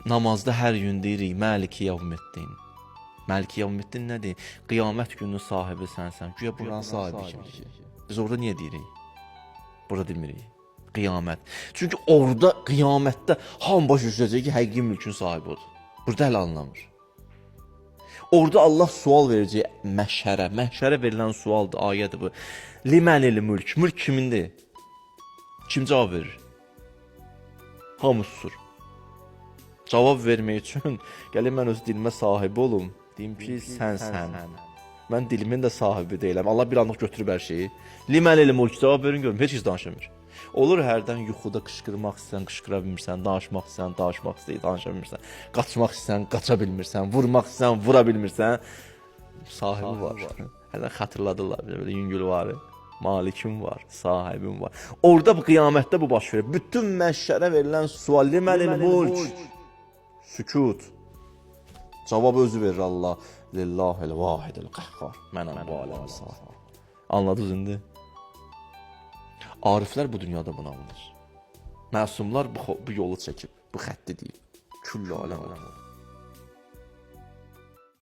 Namazda hər gün deyirik Maliki Yevmiddin. Maliki Yevmiddin nədir? Qiyamət gününün sahibi sənsən. Güya buranın sahibi kimi. Biz orada niyə deyirik? Burada demirik. Qiyamət. Çünki orada qiyamətdə hamı baş düşəcək ki, həqiqi mülkün sahibi odur. Burada hələ anlamır. Orada Allah sual verəcək məhşərə. Məhşərə verilən sualdır, ayədir bu. Limənil mülk. Mülk kimindir? Kim cavab verir? Hamı susur. Cavab vermək üçün gəlin mən öz dilimə sahibi olum. Deyim ki, sən. Mən dilimin də sahibi deyiləm. Allah bir anlıq götürüb hər şeyi. Limənil mülk cavab verin görüm. Heç danışmır. Olur hərdən yuxuda qışqırmaq istəyən, qışqıra bilmirsən, danışmaq istəyən, danışmaq istəyən, danışa bilmirsən, qaçmaq istəyən, qaça bilmirsən, vurmaq istəyən, vura bilmirsən. Sahibi var. Hələ xatırladılar belə yüngül var. Malikim var, sahibim var. Orada bu qiyamətdə bu baş verir. Bütün məhşərə verilən sual limənil mülk. Sükut. Cavab özü verir Allah. Lillahil vahidil qəhqar. Mənəm bu aləmin sahibi. Anladınız indi? Ariflər bu dünyada bunu anlar. Məsumlar bu yolu çəkib, bu xətti deyib. Küllə aləm.